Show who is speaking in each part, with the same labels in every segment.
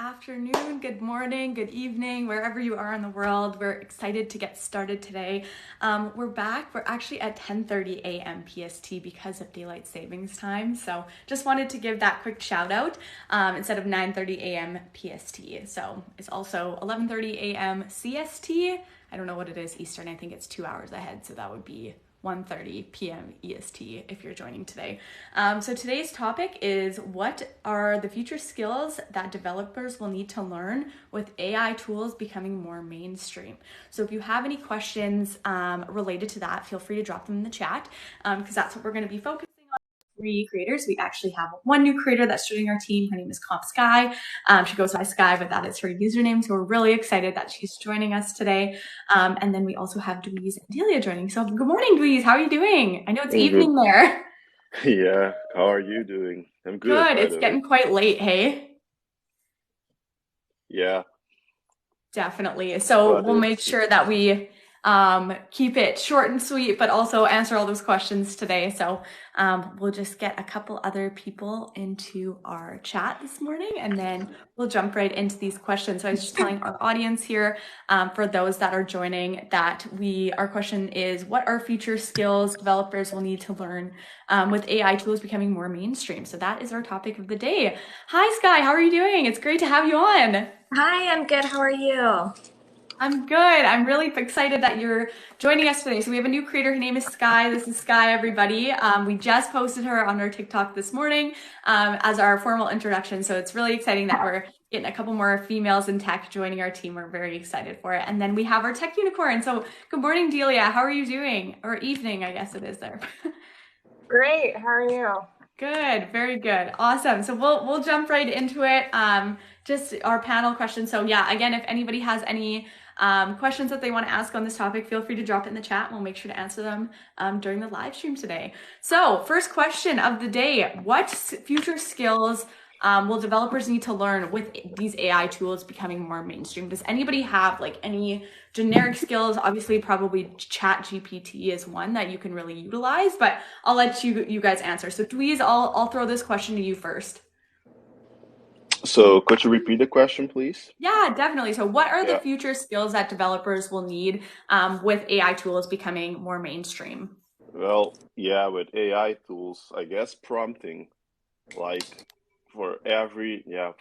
Speaker 1: afternoon, good morning, good evening, wherever you are in the world. We're excited to get started today. We're back. We're actually at 10:30 a.m. PST because of daylight savings time. So just wanted to give that quick shout out instead of 9:30 a.m. PST. So it's also 11:30 a.m. CST. I don't know what it is Eastern. I think it's 2 hours ahead. So that would be 1:30 p.m. EST if you're joining today. So today's topic is what are the future skills that developers will need to learn with AI tools becoming more mainstream. So if you have any questions related to that, feel free to drop them in the chat because that's what we're going to be focusing on. 3 creators. We actually have one new creator that's joining our team. Her name is Comp Sky. She goes by Sky, but that is her username. So we're really excited that she's joining us today. And then we also have Dweez and Delia joining. So good morning, Dweez. How are you doing? I know it's evening there.
Speaker 2: Yeah, how are you doing? I'm good,
Speaker 1: Good.
Speaker 2: by
Speaker 1: It's
Speaker 2: the way.
Speaker 1: getting quite late, hey?
Speaker 2: Yeah,
Speaker 1: Definitely. So
Speaker 2: but
Speaker 1: we'll make
Speaker 2: it's
Speaker 1: sure that we keep it short and sweet, but also answer all those questions today. So we'll just get a couple other people into our chat this morning, and then we'll jump right into these questions. So I was just telling our audience here, for those that are joining, that our question is, what are future skills developers will need to learn with AI tools becoming more mainstream? So that is our topic of the day. Hi, Sky. How are you doing? It's great to have you on.
Speaker 3: Hi, I'm good. How are you?
Speaker 1: I'm good. I'm really excited that you're joining us today. So we have a new creator. Her name is Sky. This is Sky, everybody. We just posted her on our TikTok this morning as our formal introduction. So it's really exciting that we're getting a couple more females in tech joining our team. We're very excited for it. And then we have our tech unicorn. So good morning, Delia. How are you doing? Or evening, I guess it is there.
Speaker 3: Great. How are you?
Speaker 1: Good, very good. Awesome. So we'll jump right into it. Just our panel questions. So yeah, again, if anybody has any questions that they want to ask on this topic, feel free to drop it in the chat. We'll make sure to answer them during the live stream today. So first question of the day, what future skills will developers need to learn with these AI tools becoming more mainstream? Does anybody have like any generic skills? Obviously, probably Chat GPT is one that you can really utilize, but I'll let you guys answer. So Dweez, I'll throw this question to you first.
Speaker 2: so could you repeat the question, please?
Speaker 1: Yeah, definitely. So what are the
Speaker 2: Yeah,
Speaker 1: future skills that developers will need with AI tools becoming more mainstream?
Speaker 2: well, yeah, with AI tools, I guess prompting, like for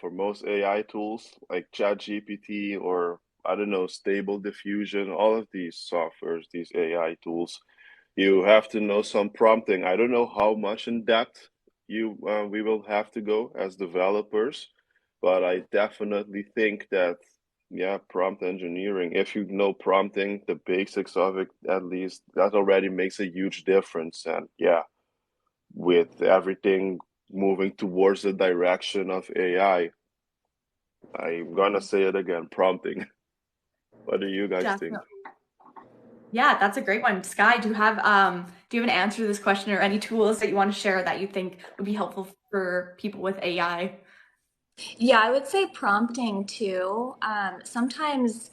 Speaker 2: most AI tools, like ChatGPT or I don't know, Stable Diffusion, all of these softwares, these AI tools, you have to know some prompting. I don't know how much in depth we will have to go as developers, but I definitely think that yeah, prompt engineering, if you know prompting, the basics of it at least, that already makes a huge difference. And yeah, with everything moving towards the direction of AI, I'm gonna say it again, prompting. What do you guys think?
Speaker 1: Definitely. Yeah, that's a great one. Sky, do you have an answer to this question or any tools that you want to share that you think would be helpful for people with AI?
Speaker 3: Yeah, I would say prompting too. Sometimes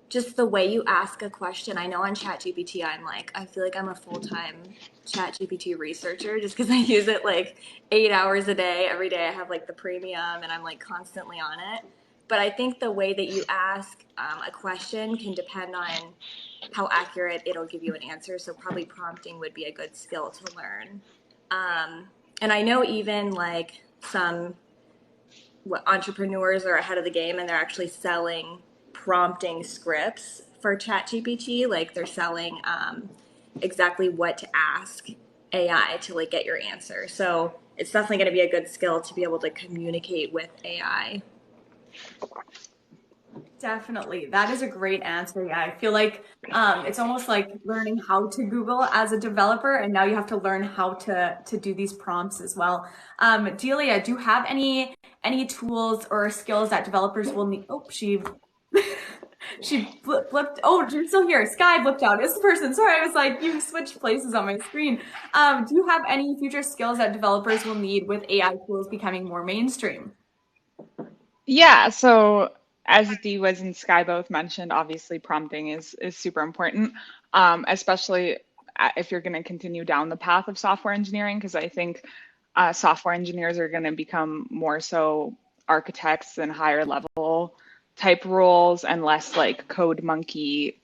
Speaker 3: just the way you ask a question. I know on ChatGPT, I feel like I'm a full-time ChatGPT researcher just because I use it like 8 hours a day. Every day I have like the premium and I'm like constantly on it. But I think the way that you ask a question can depend on how accurate it'll give you an answer. So probably prompting would be a good skill to learn. And I know even like some entrepreneurs are ahead of the game and they're actually selling prompting scripts for ChatGPT. Like they're selling exactly what to ask AI to like get your answer. So it's definitely going to be a good skill to be able to communicate with AI.
Speaker 1: Definitely. That is a great answer. Yeah, I feel like it's almost like learning how to Google as a developer, and now you have to learn how to do these prompts as well. Delia, do you have any tools or skills that developers will need? Oh, she blipped. Oh, you're still here. Sky blipped out. It's the person. Sorry, I was like, you switched places on my screen. Do you have any future skills that developers will need with AI tools becoming more mainstream?
Speaker 4: Yeah, so as Dee was and Sky both mentioned, obviously prompting is super important, especially if you're going to continue down the path of software engineering, because I think software engineers are going to become more so architects and higher level type roles and less like code monkey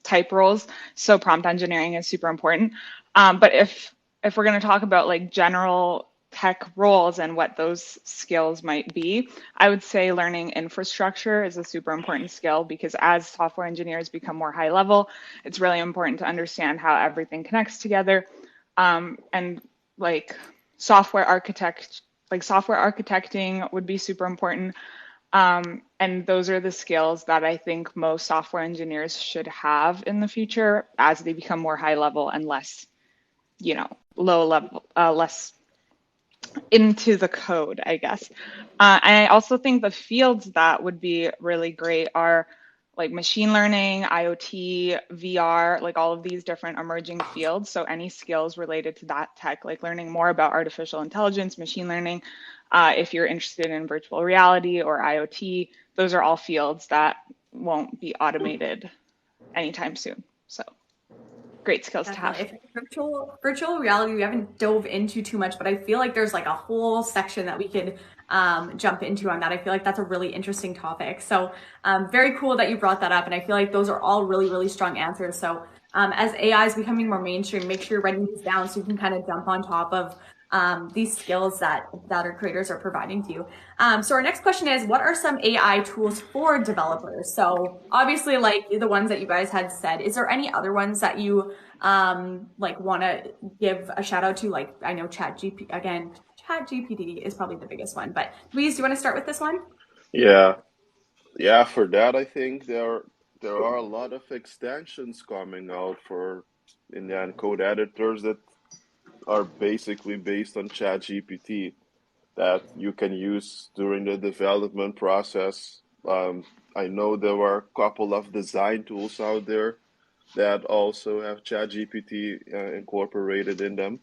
Speaker 4: type roles. So prompt engineering is super important. But if we're going to talk about like general tech roles and what those skills might be, I would say learning infrastructure is a super important skill because as software engineers become more high level, it's really important to understand how everything connects together. And like software architecting would be super important. And those are the skills that I think most software engineers should have in the future as they become more high level and less, low level, less into the code, I guess. And I also think the fields that would be really great are like machine learning, IoT, VR, like all of these different emerging fields. So any skills related to that tech, like learning more about artificial intelligence, machine learning, if you're interested in virtual reality or IoT, those are all fields that won't be automated anytime soon. So great skills to have.
Speaker 1: Definitely. If virtual reality, we haven't dove into too much, but I feel like there's like a whole section that we could jump into on that. I feel like that's a really interesting topic. So very cool that you brought that up. And I feel like those are all really, really strong answers. So as AI is becoming more mainstream, make sure you're writing these down so you can kind of jump on top of these skills that our creators are providing to you. So our next question is, what are some AI tools for developers? So obviously, like the ones that you guys had said, is there any other ones that you like want to give a shout out to? Like I know ChatGPT is probably the biggest one, but Louise, do you want to start with this one?
Speaker 2: Yeah, yeah. For that, I think there are a lot of extensions coming out for in the end code editors that are basically based on ChatGPT that you can use during the development process. I know there are a couple of design tools out there that also have ChatGPT incorporated in them.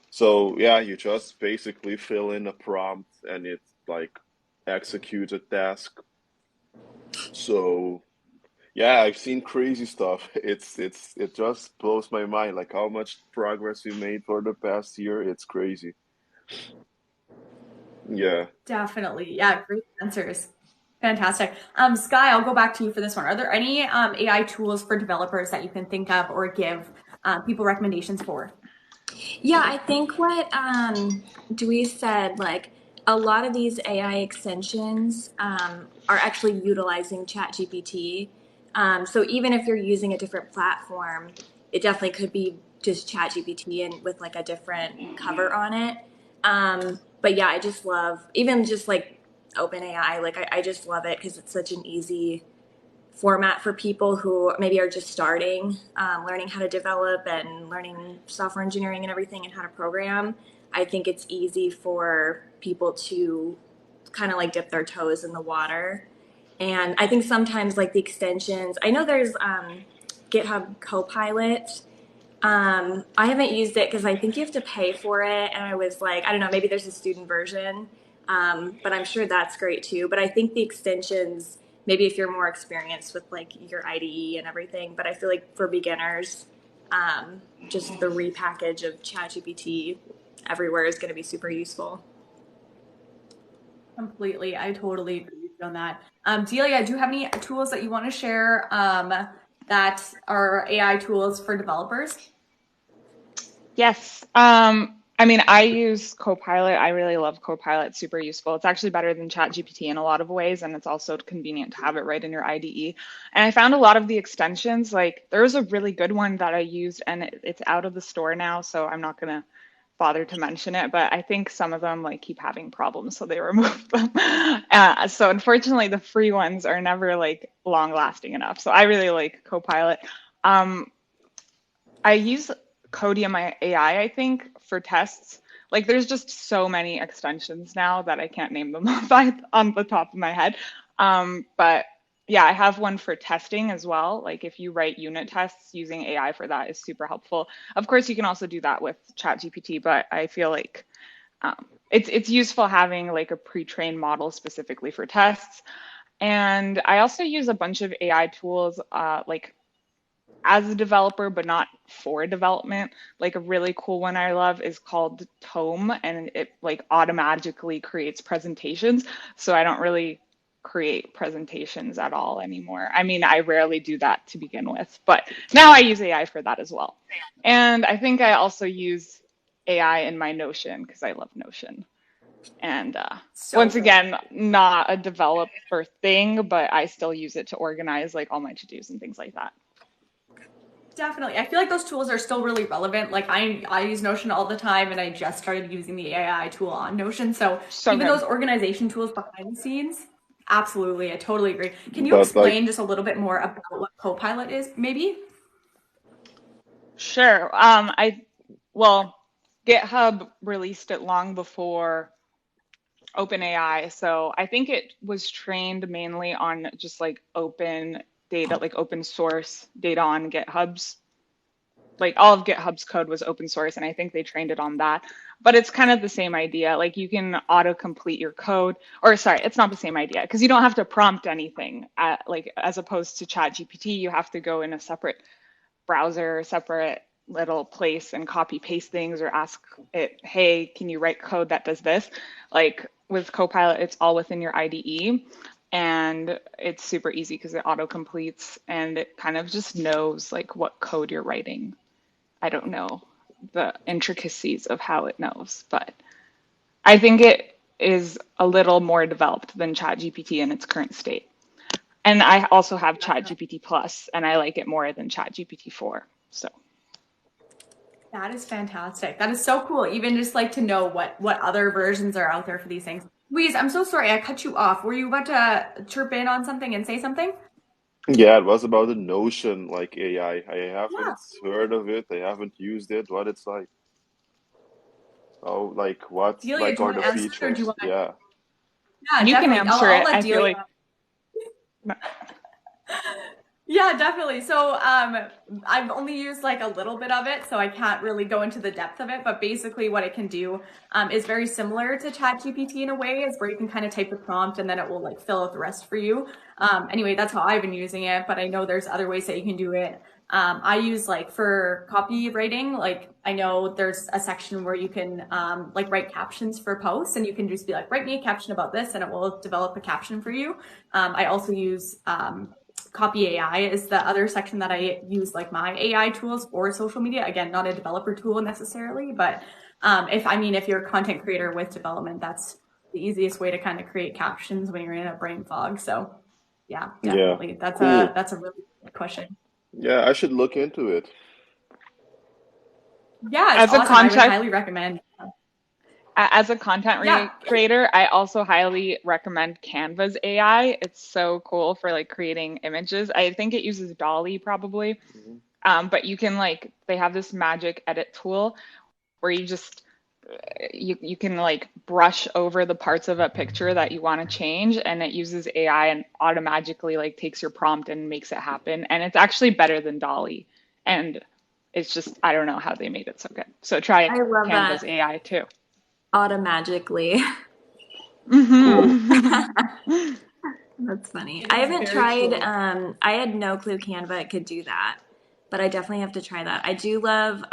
Speaker 2: So yeah, you just basically fill in a prompt and it like executes a task. So yeah, I've seen crazy stuff. It just blows my mind like how much progress we made for the past year. It's crazy. Yeah.
Speaker 1: Definitely. Yeah, great answers. Fantastic. Sky, I'll go back to you for this one. Are there any AI tools for developers that you can think of or give people recommendations for?
Speaker 3: Yeah, I think what Dewey said, like a lot of these AI extensions are actually utilizing ChatGPT. So even if you're using a different platform, it definitely could be just ChatGPT and with like a different cover on it. But yeah, I just love even just like OpenAI. Like I just love it because it's such an easy format for people who maybe are just starting, learning how to develop and learning software engineering and everything and how to program. I think it's easy for people to kind of like dip their toes in the water. And I think sometimes like the extensions, I know there's GitHub Copilot. I haven't used it because I think you have to pay for it. And I was like, I don't know, maybe there's a student version, but I'm sure that's great too. But I think the extensions, maybe if you're more experienced with like your IDE and everything, but I feel like for beginners, just the repackage of ChatGPT everywhere is going to be super useful.
Speaker 1: Completely. I totally agree with you on that. Delia, do you have any tools that you want to share that are AI tools for developers?
Speaker 4: Yes. I mean, I use Copilot. I really love Copilot. It's super useful. It's actually better than ChatGPT in a lot of ways, and it's also convenient to have it right in your IDE. And I found a lot of the extensions, like there was a really good one that I used, and it's out of the store now, so I'm not gonna bother to mention it, but I think some of them like keep having problems, so they remove them. So unfortunately, the free ones are never like long lasting enough. So I really like Copilot. Um, I use Codium AI, I think, for tests. Like there's just so many extensions now that I can't name them on the top of my head. But yeah, I have one for testing as well. Like if you write unit tests, using AI for that is super helpful. Of course, you can also do that with ChatGPT, but I feel like it's useful having like a pre-trained model specifically for tests. And I also use a bunch of AI tools like as a developer, but not for development. Like a really cool one I love is called Tome, and it like automatically creates presentations. So I don't really create presentations at all anymore. I mean, I rarely do that to begin with, but now I use AI for that as well. And I think I also use AI in my Notion because I love Notion. And
Speaker 1: So
Speaker 4: once
Speaker 1: good.
Speaker 4: again, not a developer thing, but I still use it to organize like all my to-dos and things like that.
Speaker 1: Definitely. I feel like those tools are still really relevant. Like I use Notion all the time and I just started using the AI tool on Notion. So
Speaker 4: So
Speaker 1: even
Speaker 4: good.
Speaker 1: those organization tools behind the scenes, absolutely. I totally agree. Can you
Speaker 2: But like,
Speaker 1: explain just a little bit more about what Copilot is, maybe?
Speaker 4: Sure. Well, GitHub released it long before OpenAI, so I think it was trained mainly on just like open data, like open source data on GitHub's, like all of GitHub's code was open source, and I think they trained it on that. But it's kind of the same idea. Like you can auto-complete your code, or sorry, it's not the same idea because you don't have to prompt anything. Like as opposed to ChatGPT, you have to go in a separate browser, separate little place and copy paste things or ask it, hey, can you write code that does this? Like with Copilot, it's all within your IDE and it's super easy because it auto completes and it kind of just knows like what code you're writing. I don't know the intricacies of how it knows, but I think it is a little more developed than ChatGPT in its current state. And I also have ChatGPT Plus, and I like it more than ChatGPT 4. So
Speaker 1: That is fantastic. That is so cool. Even just like to know what other versions are out there for these things. Louise, I'm so sorry I cut you off. Were you about to chirp in on something and say something?
Speaker 2: yeah, it was about the Notion like AI. I
Speaker 1: Yeah.
Speaker 2: haven't heard of it. I haven't used it. What it's like. Oh, like what
Speaker 1: Delia,
Speaker 2: like
Speaker 1: do you
Speaker 2: are
Speaker 1: want
Speaker 2: the
Speaker 1: to answer it or do you
Speaker 2: features?
Speaker 1: want to?
Speaker 2: Yeah.
Speaker 1: Yeah,
Speaker 4: you can
Speaker 1: definitely.
Speaker 4: answer
Speaker 1: I'll
Speaker 4: it.
Speaker 1: let
Speaker 4: I feel
Speaker 1: Delia.
Speaker 4: like
Speaker 1: Yeah, definitely. So, I've only used like a little bit of it, so I can't really go into the depth of it. But basically, what it can do is very similar to ChatGPT in a way, is where you can kind of type the prompt and then it will like fill out the rest for you. Anyway, that's how I've been using it. But I know there's other ways that you can do it. I use like for copywriting, like I know there's a section where you can like write captions for posts, and you can just be like, write me a caption about this, and it will develop a caption for you. I also use Copy AI is the other section that I use like my AI tools for social media. Again, not a developer tool necessarily, but if you're a content creator with development, that's the easiest way to kind of create captions when you're in a brain fog. So yeah,
Speaker 2: Yeah.
Speaker 1: definitely.
Speaker 2: Cool.
Speaker 1: That's a really good question.
Speaker 2: Yeah, I should look into it.
Speaker 1: Yeah, it's
Speaker 4: as a
Speaker 1: awesome. I would
Speaker 4: content
Speaker 1: highly recommend.
Speaker 4: as a content
Speaker 1: Yeah.
Speaker 4: creator, I also highly recommend Canva's AI. It's so cool for like creating images. I think it uses Dolly probably.
Speaker 2: Mhm.
Speaker 4: But you can like they have this magic edit tool where you can like brush over the parts of a picture that you want to change and it uses AI and automatically like takes your prompt and makes it happen. And it's actually better than Dolly. And it's just I don't know how they made it so good. So try
Speaker 3: I love
Speaker 4: Canva's
Speaker 3: that
Speaker 4: AI too.
Speaker 3: automagically.
Speaker 2: Cool.
Speaker 4: Hmm
Speaker 3: That's funny.
Speaker 1: It
Speaker 3: I
Speaker 1: is
Speaker 3: haven't
Speaker 1: very
Speaker 3: tried,
Speaker 1: cool.
Speaker 3: I had no clue Canva could do that, but I definitely have to try that. I do love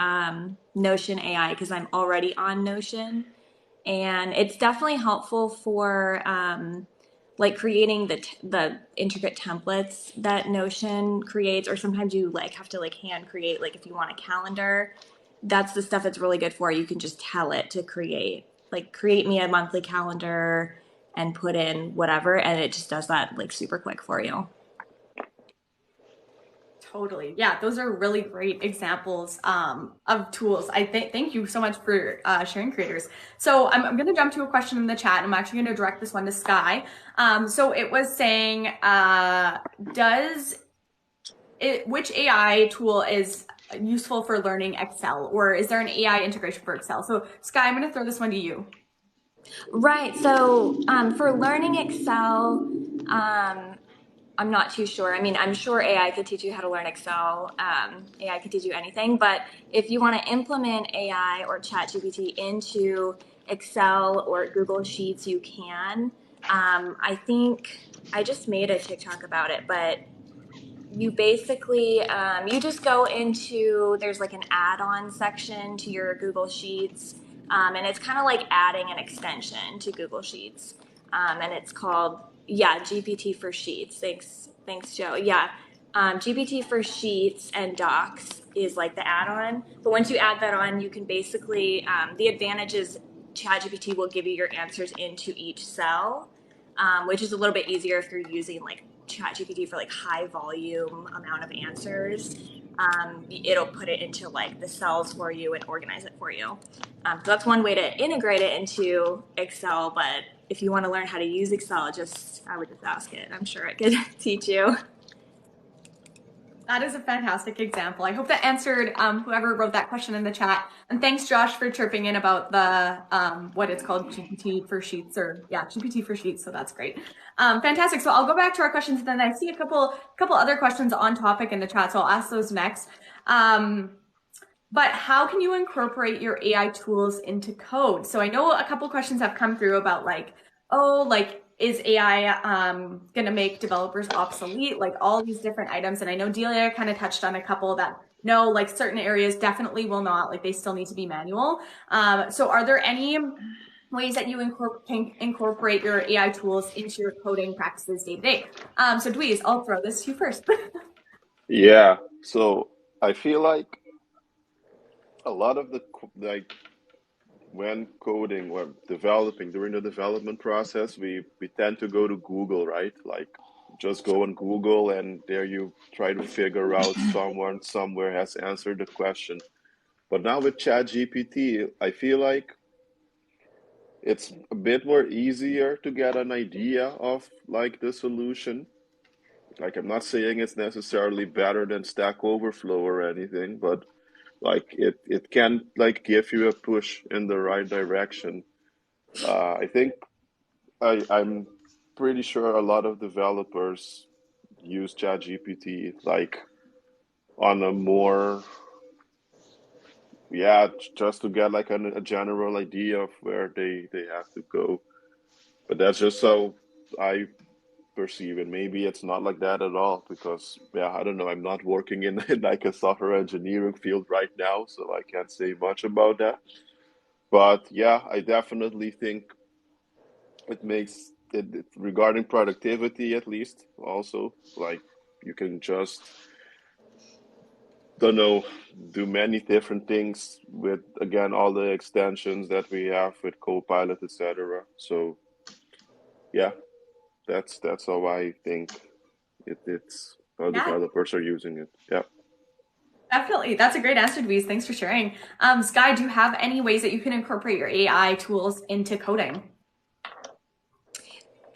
Speaker 3: Notion AI because I'm already on Notion, and it's definitely helpful for like creating the intricate templates that Notion creates, or sometimes you like have to like hand create, like if you want a calendar, that's the stuff it's really good for. You can just tell it to create me a monthly calendar and put in whatever, and it just does that like super quick for you.
Speaker 1: Totally. Yeah, those are really great examples of tools. Thank you so much for sharing, creators. So I'm going to jump to a question in the chat. And I'm actually going to direct this one to Sky. So it was saying, which AI tool is useful for learning Excel, or is there an AI integration for Excel? So Sky, I'm going to throw this one to you.
Speaker 3: Right. So for learning Excel, I'm not too sure. I mean, I'm sure AI could teach you how to learn Excel. AI could teach you anything, but if you want to implement AI or ChatGPT into Excel or Google Sheets, you can. I think I just made a TikTok about it, but you basically you just go into, there's like an add-on section to your Google Sheets, and it's kind of like adding an extension to Google Sheets, and it's called, yeah, GPT for Sheets. Thanks, Joe. Yeah, GPT for Sheets and Docs is like the add-on. But once you add that on, you can basically, the advantage is ChatGPT will give you your answers into each cell, which is a little bit easier if you're using like ChatGPT for like high volume amount of answers. It'll put it into like the cells for you and organize it for you. So that's one way to integrate it into Excel. But if you want to learn how to use Excel, I would just ask it. I'm sure it could teach you.
Speaker 1: That is a fantastic example. I hope that answered whoever wrote that question in the chat. And thanks, Josh, for chirping in about the what it's called, GPT for Sheets, or yeah, GPT for Sheets. So that's great. Fantastic. So I'll go back to our questions. Then I see a couple other questions on topic in the chat, so I'll ask those next. But how can you incorporate your AI tools into code? So I know a couple questions have come through about like, oh, like, is AI going to make developers obsolete? Like all these different items. And I know Delia kind of touched on a couple that no, like certain areas definitely will not, like they still need to be manual. So are there any ways that you can incorporate your AI tools into your coding practices day to day? So Dweez, I'll throw this to you first.
Speaker 2: Yeah. So I feel like a lot of like when coding or developing, during the development process, we tend to go to Google, right? Like just go on Google and there you try to figure out someone somewhere has answered the question. But now with ChatGPT, I feel like it's a bit more easier to get an idea of like the solution. Like I'm not saying it's necessarily better than Stack Overflow or anything, but like it can like give you a push in the right direction. I think I'm pretty sure a lot of developers use ChatGPT like on a more, yeah, just to get like a general idea of where they have to go. But that's just how I perceive it. Maybe it's not like that at all because, yeah, I don't know. I'm not working in like a software engineering field right now, so I can't say much about that. But yeah, I definitely think it makes it regarding productivity at least also like you can just don't know do many different things with again all the extensions that we have with Copilot, etc. So yeah, that's how I think it's how
Speaker 1: Yeah,
Speaker 2: developers are using it. Yeah.
Speaker 1: definitely. That's a great answer, Dweez. Thanks for sharing. Sky, do you have any ways that you can incorporate your AI tools into coding?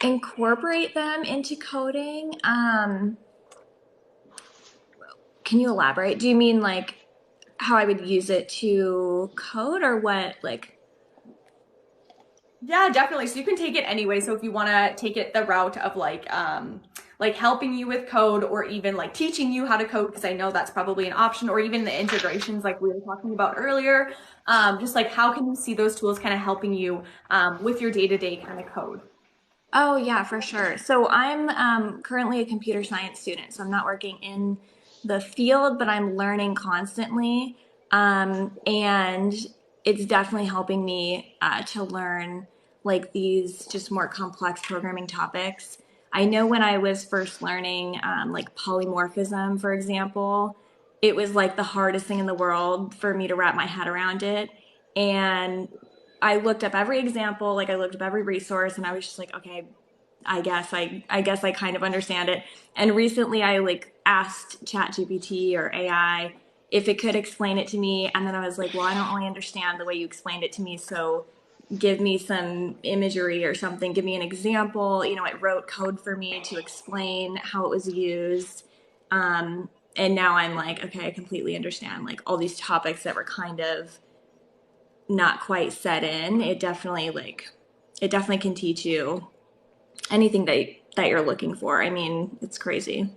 Speaker 3: Incorporate them into coding. Can you elaborate? Do you mean like how I would use it to code, or what?
Speaker 1: Yeah, definitely. So you can take it anyway. So if you want to take it the route of like helping you with code or even like teaching you how to code, because I know that's probably an option, or even the integrations like we were talking about earlier. Just like how can you see those tools kind of helping you with your day-to-day kind of code?
Speaker 3: Oh, yeah, for sure. So I'm currently a computer science student, so I'm not working in the field, but I'm learning constantly. And it's definitely helping me to learn like these just more complex programming topics. I know when I was first learning like polymorphism, for example, it was like the hardest thing in the world for me to wrap my head around it. And I looked up every example, like I looked up every resource, and I was just like, okay, I guess I kind of understand it. And recently I like asked ChatGPT or AI if it could explain it to me, and then I was like, well, I don't really understand the way you explained it to me, so give me some imagery or something, give me an example. It wrote code for me to explain how it was used. And now I'm like, okay, I completely understand like all these topics that were kind of not quite set in. It definitely can teach you anything that you're looking for. I mean, it's crazy.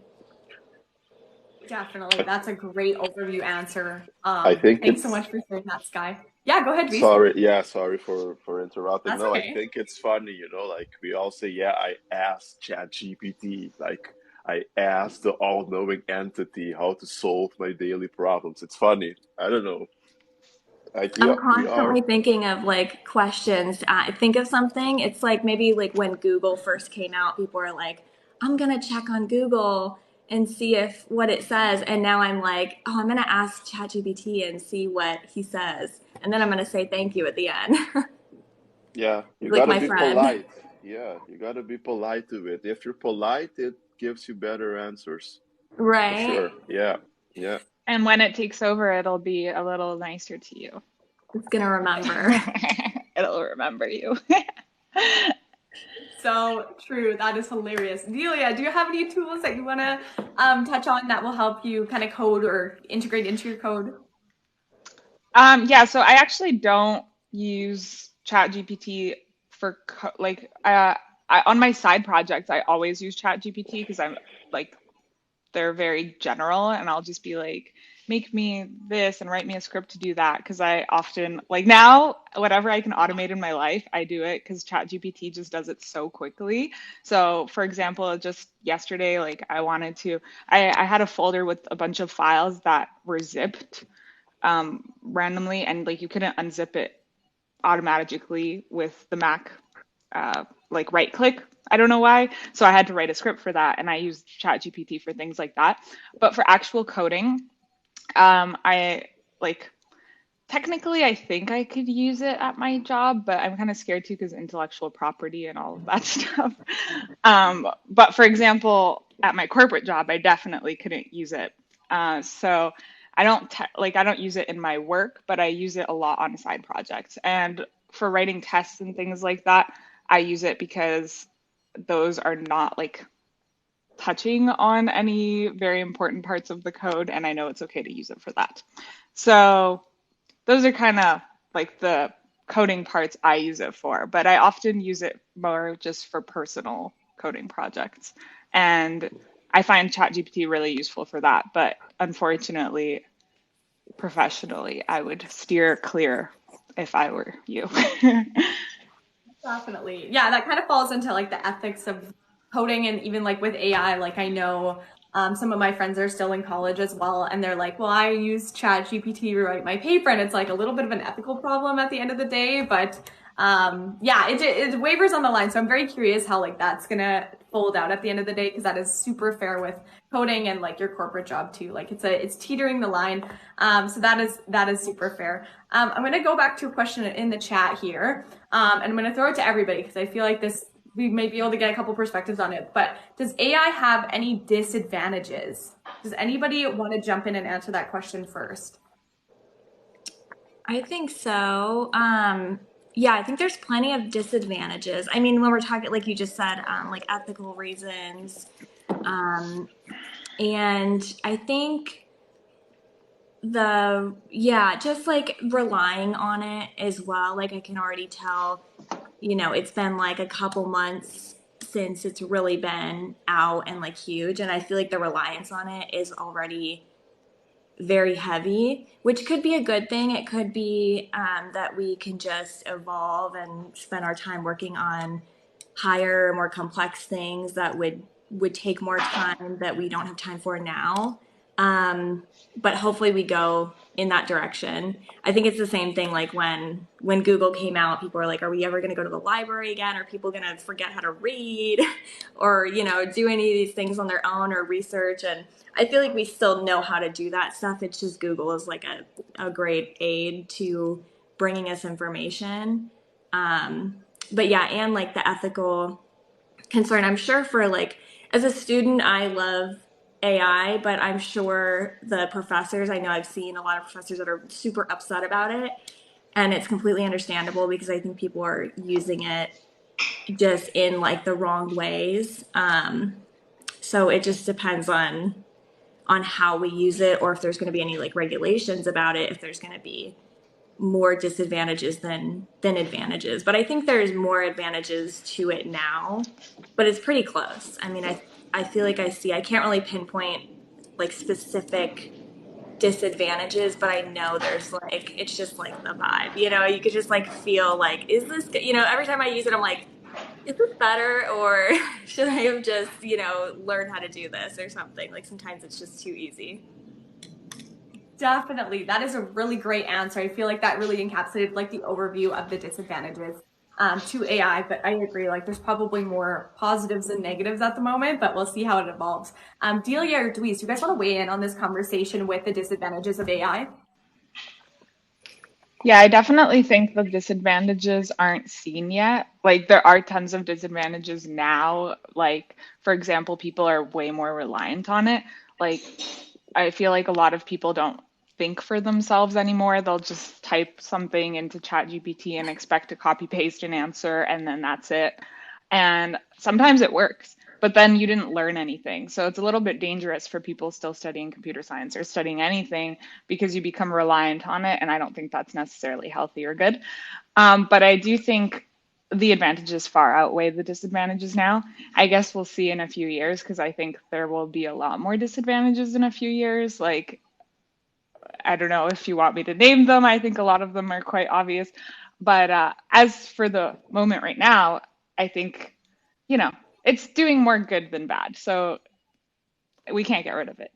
Speaker 1: Definitely. That's a great overview answer.
Speaker 2: I think
Speaker 1: Thanks so
Speaker 2: it's
Speaker 1: much for sharing that, Sky. Yeah, go ahead, Reese.
Speaker 2: sorry, yeah, sorry for interrupting.
Speaker 1: That's
Speaker 2: No, I
Speaker 1: okay.
Speaker 2: think it's funny, like we all say, yeah, I asked ChatGPT. Like I ask the all-knowing entity how to solve my daily problems. It's funny. I don't know. Like
Speaker 3: I'm
Speaker 2: we are.
Speaker 3: constantly thinking of like questions. I think of something. It's like maybe like when Google first came out, people are like, I'm gonna check on Google and see if what it says. And now I'm like, oh, I'm gonna ask ChatGPT and see what he says. And then I'm gonna say thank you at the end.
Speaker 2: Yeah,
Speaker 3: He's
Speaker 2: you
Speaker 3: like
Speaker 2: gotta
Speaker 3: my
Speaker 2: be
Speaker 3: friend.
Speaker 2: polite. Yeah, you gotta be polite to it. If you're polite, it gives you better answers for
Speaker 3: Right?
Speaker 2: sure. Yeah, yeah.
Speaker 4: And when it takes over, it'll be a little nicer to you.
Speaker 3: It's gonna remember.
Speaker 4: It'll remember you.
Speaker 1: So true. That is hilarious. Delia, do you have any tools that you want to touch on that will help you kind of code or integrate into your code?
Speaker 4: Yeah, so I actually don't use ChatGPT for on my side projects, I always use ChatGPT because I'm like they're very general, and I'll just be like, make me this and write me a script to do that because I often like now whatever I can automate in my life, I do it because ChatGPT just does it so quickly. So for example, just yesterday, like I had a folder with a bunch of files that were zipped randomly, and like you couldn't unzip it automatically with the Mac, like right click. I don't know why. So I had to write a script for that, and I used ChatGPT for things like that. But for actual coding, I like technically I think I could use it at my job, but I'm kind of scared too because intellectual property and all of that stuff. But for example, at my corporate job, I definitely couldn't use it. So I don't use it in my work, but I use it a lot on side projects. And for writing tests and things like that, I use it because those are not like touching on any very important parts of the code, and I know it's okay to use it for that. So those are kind of like the coding parts I use it for, but I often use it more just for personal coding projects. And I find ChatGPT really useful for that, but unfortunately, professionally, I would steer clear if I were you.
Speaker 1: Definitely. Yeah, that kind of falls into like the ethics of coding and even like with AI, like I know some of my friends are still in college as well, and they're like, well, I use ChatGPT to write my paper, and it's like a little bit of an ethical problem at the end of the day, but yeah, it wavers on the line. So I'm very curious how like that's gonna fold out at the end of the day because that is super fair with coding and like your corporate job too. Like it's teetering the line. So that is super fair. I'm gonna go back to a question in the chat here. And I'm gonna throw it to everybody because I feel like we may be able to get a couple perspectives on it. But does AI have any disadvantages? Does anybody want to jump in and answer that question first?
Speaker 3: I think so. Yeah, I think there's plenty of disadvantages. I mean, when we're talking, like you just said, like ethical reasons. And I think just like relying on it as well. Like I can already tell, it's been like a couple months since it's really been out and like huge. And I feel like the reliance on it is already very heavy, which could be a good thing. It could be that we can just evolve and spend our time working on higher, more complex things that would take more time that we don't have time for now. But hopefully we go in that direction. I think it's the same thing like when Google came out, people were like, are we ever going to go to the library again? Are people going to forget how to read or, do any of these things on their own or research? And I feel like we still know how to do that stuff. It's just Google is like a great aid to bringing us information. But yeah, and like the ethical concern. I'm sure for like as a student, I love AI, but I'm sure the professors, I know I've seen a lot of professors that are super upset about it. And it's completely understandable because I think people are using it just in like the wrong ways. So it just depends on how we use it or if there's going to be any like regulations about it, if there's going to be more disadvantages than advantages. But I think there's more advantages to it now, but it's pretty close. I mean, I feel like I can't really pinpoint like specific disadvantages, but I know there's like it's just like the vibe, you could just like feel like is this every time I use it I'm like is this better or should I have just, learned how to do this or something? Like sometimes it's just too easy.
Speaker 1: Definitely. That is a really great answer. I feel like that really encapsulated like the overview of the disadvantages to AI, but I agree, like there's probably more positives than negatives at the moment, but we'll see how it evolves. Delia or Dweez, do you guys want to weigh in on this conversation with the disadvantages of AI?
Speaker 4: Yeah, I definitely think the disadvantages aren't seen yet. Like, there are tons of disadvantages now. Like, for example, people are way more reliant on it. Like, I feel like a lot of people don't think for themselves anymore. They'll just type something into ChatGPT and expect to copy paste an answer, and then that's it. And sometimes it works, but then you didn't learn anything. So it's a little bit dangerous for people still studying computer science or studying anything because you become reliant on it. And I don't think that's necessarily healthy or good. But I do think the advantages far outweigh the disadvantages now. I guess we'll see in a few years because I think there will be a lot more disadvantages in a few years. Like, I don't know if you want me to name them. I think a lot of them are quite obvious. But as for the moment right now, I think, it's doing more good than bad. So we can't get rid of it.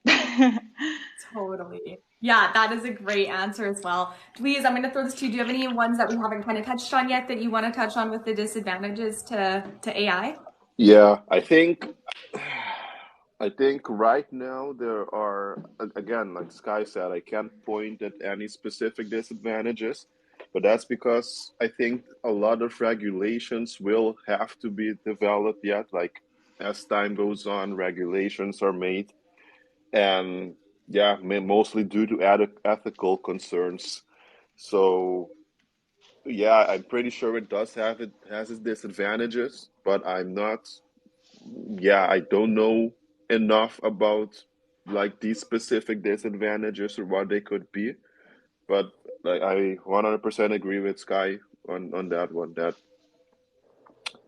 Speaker 1: Totally. Yeah, that is a great answer as well. Dweez, I'm going to throw this to you. Do you have any ones that we haven't kind of touched on yet that you want to touch on with the disadvantages to AI?
Speaker 2: Yeah, I think right now there are again, like Sky said, I can't point at any specific disadvantages, but that's because I think a lot of regulations will have to be developed yet. Like as time goes on, regulations are made, and yeah, mostly due to ethical concerns. So yeah, I'm pretty sure it has its disadvantages, but I don't know enough about like these specific disadvantages or what they could be. But like I 100% agree with Sky on that one that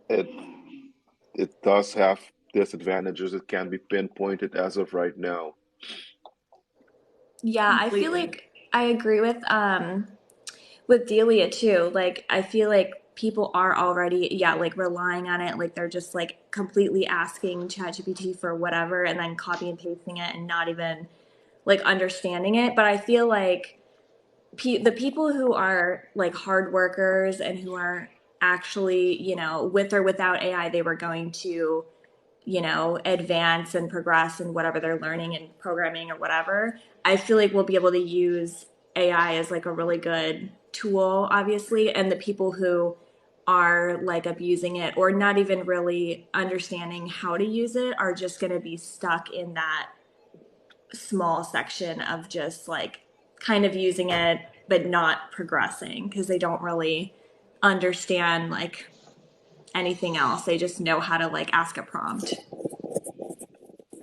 Speaker 2: it it does have disadvantages. It can be pinpointed as of right now.
Speaker 3: Yeah, I feel
Speaker 1: Completely.
Speaker 3: like I agree with Delia too. Like I feel like people are already, yeah, like relying on it. Like they're just like completely asking ChatGPT for whatever and then copy and pasting it and not even like understanding it. But I feel like the people who are like hard workers and who are actually, with or without AI, they were going to, advance and progress in whatever they're learning in programming or whatever. I feel like we'll be able to use AI as like a really good tool, obviously. And the people who are like abusing it or not even really understanding how to use it are just going to be stuck in that small section of just like kind of using it but not progressing because they don't really understand like anything else. They just know how to like ask a prompt.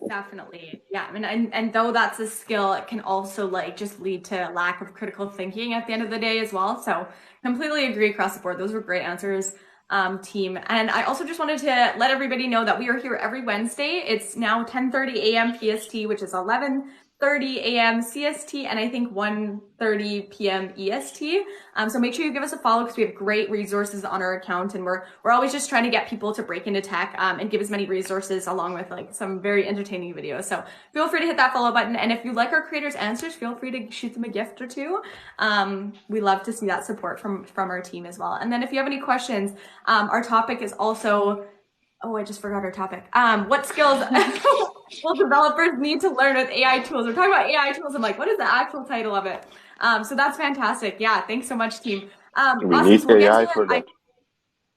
Speaker 1: Definitely. Yeah. I mean, and though that's a skill, it can also like just lead to lack of critical thinking at the end of the day as well. So completely agree across the board. Those were great answers, team. And I also just wanted to let everybody know that we are here every Wednesday. It's now 10:30 a.m. PST, which is 11:30 a.m. CST, and I think 1:30 p.m. EST. So make sure you give us a follow because we have great resources on our account, and we're always just trying to get people to break into tech and give as many resources along with like some very entertaining videos. So feel free to hit that follow button, and if you like our creators' answers, feel free to shoot them a gift or two. We love to see that support from our team as well. And then if you have any questions, our topic is also. Oh, I just forgot our topic. What skills will developers need to learn with AI tools? We're talking about AI tools. I'm like, what is the actual title of it? So that's fantastic. Yeah, thanks so much, team.
Speaker 2: We
Speaker 1: Awesome.
Speaker 2: need
Speaker 1: So we'll get to
Speaker 2: AI
Speaker 1: it.
Speaker 2: for that.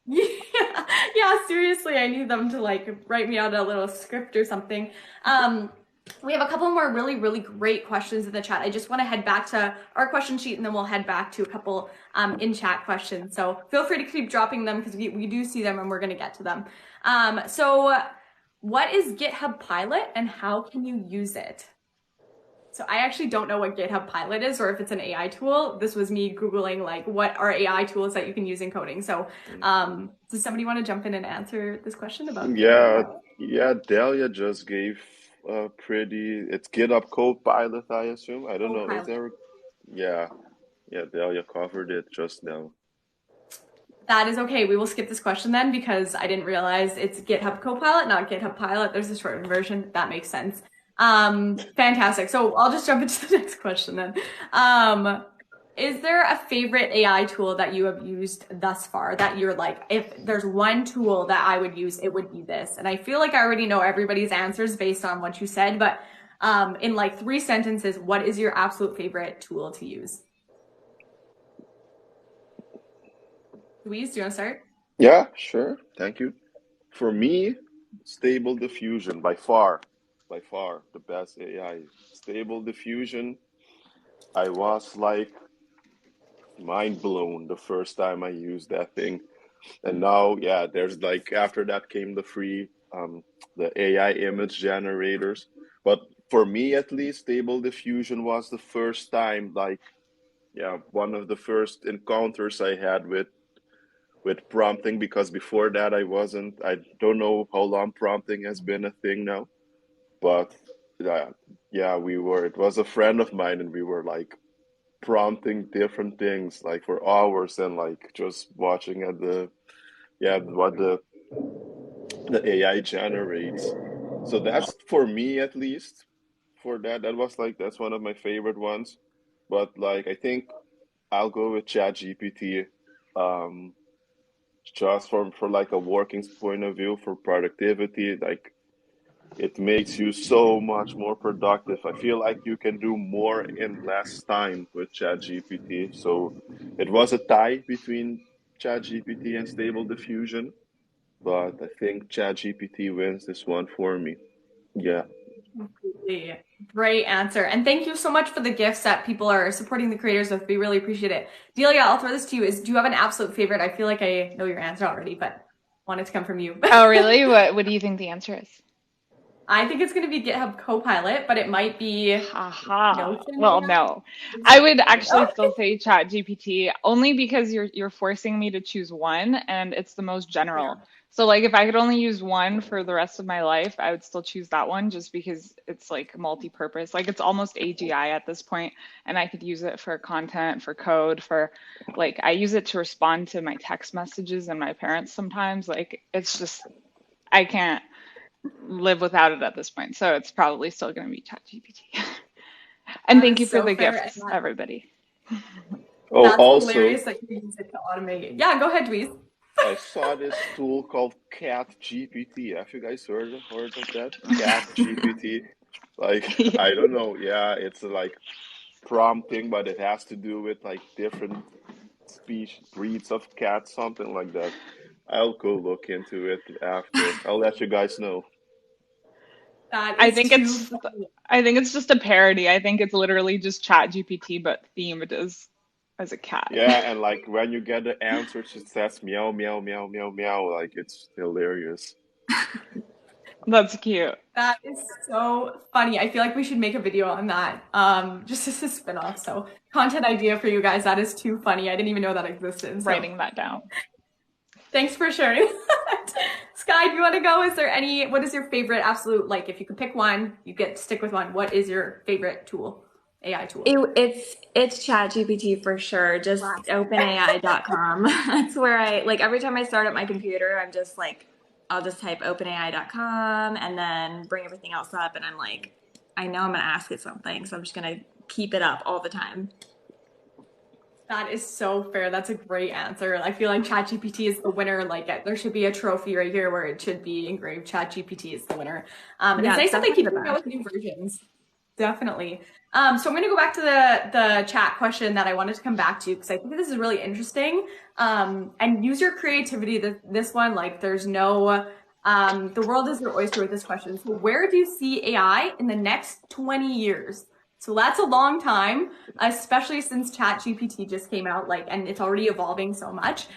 Speaker 1: Yeah, yeah, seriously, I need them to like write me out a little script or something. We have a couple more really, really great questions in the chat. I just want to head back to our question sheet and then we'll head back to a couple in chat questions. So feel free to keep dropping them because we do see them and we're going to get to them. So what is GitHub Pilot and how can you use it? So I actually don't know what GitHub Pilot is or if it's an AI tool. This was me Googling like what are AI tools that you can use in coding. So does somebody want to jump in and answer this question about GitHub
Speaker 2: Yeah,
Speaker 1: Pilot?
Speaker 2: yeah, Delia just gave a it's GitHub Copilot, I assume. I don't know. Is
Speaker 1: Copilot.
Speaker 2: there? Yeah, yeah, Delia covered it just now.
Speaker 1: That is okay. We will skip this question then because I didn't realize it's GitHub Copilot, not GitHub Pilot. There's a shortened version. That makes sense. Fantastic. So I'll just jump into the next question then. Is there a favorite AI tool that you have used thus far that you're like, if there's one tool that I would use, it would be this? And I feel like I already know everybody's answers based on what you said, but in like 3 sentences, what is your absolute favorite tool to use? Louise, do you want to start?
Speaker 2: Yeah, sure. Thank you. For me, Stable Diffusion by far the best AI. Stable Diffusion, I was like mind blown the first time I used that thing. And now, yeah, there's like after that came the free the AI image generators. But for me at least, Stable Diffusion was the first time, like, yeah, one of the first encounters I had with prompting, because before that I don't know how long prompting has been a thing now, but yeah, yeah, it was a friend of mine and we were like prompting different things like for hours and like just watching at the yeah what the AI generates. So that's for me at least. For that was like that's one of my favorite ones. But like I think I'll go with ChatGPT. Um, just for like a working point of view for productivity, like it makes you so much more productive. I feel like you can do more in less time with ChatGPT. So it was a tie between ChatGPT and Stable Diffusion, but I think ChatGPT wins this one for me. Yeah.
Speaker 1: Completely. Great answer. And thank you so much for the gifts that people are supporting the creators with. We really appreciate it. Delia, I'll throw this to you. Do you have an absolute favorite? I feel like I know your answer already, but want it to come from you.
Speaker 4: Oh, really? What do you think the answer is?
Speaker 1: I think it's going to be GitHub Copilot, but it might be
Speaker 4: Haha.
Speaker 1: Notion
Speaker 4: Well,
Speaker 1: AI.
Speaker 4: no. I would actually
Speaker 1: Oh,
Speaker 4: still say Chat GPT only because you're forcing me to choose one and it's the most
Speaker 1: yeah.
Speaker 4: general. So like if I could only use one for the rest of my life, I would still choose that one just because it's like multi-purpose. Like it's almost AGI at this point and I could use it for content, for code, for like I use it to respond to my text messages and my parents sometimes. Like it's just I can't live without it at this point. So it's probably still going to be ChatGPT. And
Speaker 1: That
Speaker 4: thank you
Speaker 1: is
Speaker 4: for
Speaker 1: so
Speaker 4: the
Speaker 1: fair. And
Speaker 4: gifts, everybody.
Speaker 2: Oh,
Speaker 1: that's
Speaker 2: also,
Speaker 1: hilarious that you use it to automate it. Yeah, go ahead, Dweez.
Speaker 2: I saw this tool called Cat GPT. Have you guys heard of that? Cat GPT. Like,
Speaker 4: Yeah.
Speaker 2: I don't know. Yeah, it's like prompting, but it has to do with like different breeds of cats, something like that. I'll go look into it after. I'll let you guys know.
Speaker 1: That
Speaker 4: I
Speaker 1: is
Speaker 4: think
Speaker 1: too
Speaker 4: it's
Speaker 1: funny.
Speaker 4: I think it's just a parody. I think it's literally just Chat GPT but themed as a cat.
Speaker 2: Yeah, and like when you get the answers, it says meow, meow, meow, meow, meow. Like it's hilarious.
Speaker 4: That's cute.
Speaker 1: That is so funny. I feel like we should make a video on that, just as a spin-off. So content idea for you guys. That is too funny. I didn't even know that existed. So
Speaker 4: Writing that down.
Speaker 1: thanks for sharing that. Sky, do you want to go? What is your favorite absolute, like, if you could pick one, you get to stick with one. What is your favorite tool, AI tool?
Speaker 3: It's ChatGPT for sure. Just
Speaker 1: Classic.
Speaker 3: openai.com. That's where I like every time I start up my computer, I'm just like I'll just type openai.com and then bring everything else up and I'm like I know I'm going to ask it something, so I'm just going to keep it up all the time.
Speaker 1: That is so fair. That's a great answer. I feel like ChatGPT is the winner. Like there should be a trophy right here where it should be engraved. ChatGPT is the winner. And it's
Speaker 3: Yeah, it's
Speaker 1: nice that they
Speaker 3: definitely
Speaker 1: keep
Speaker 3: the
Speaker 1: coming out
Speaker 3: best.
Speaker 1: with new versions. Definitely. So I'm going to go back to the chat question that I wanted to come back to because I think this is really interesting. And use your creativity. This one, like, there's no the world is your oyster with this question. So where do you see AI in the next 20 years? So that's a long time, especially since ChatGPT just came out, like, and it's already evolving so much.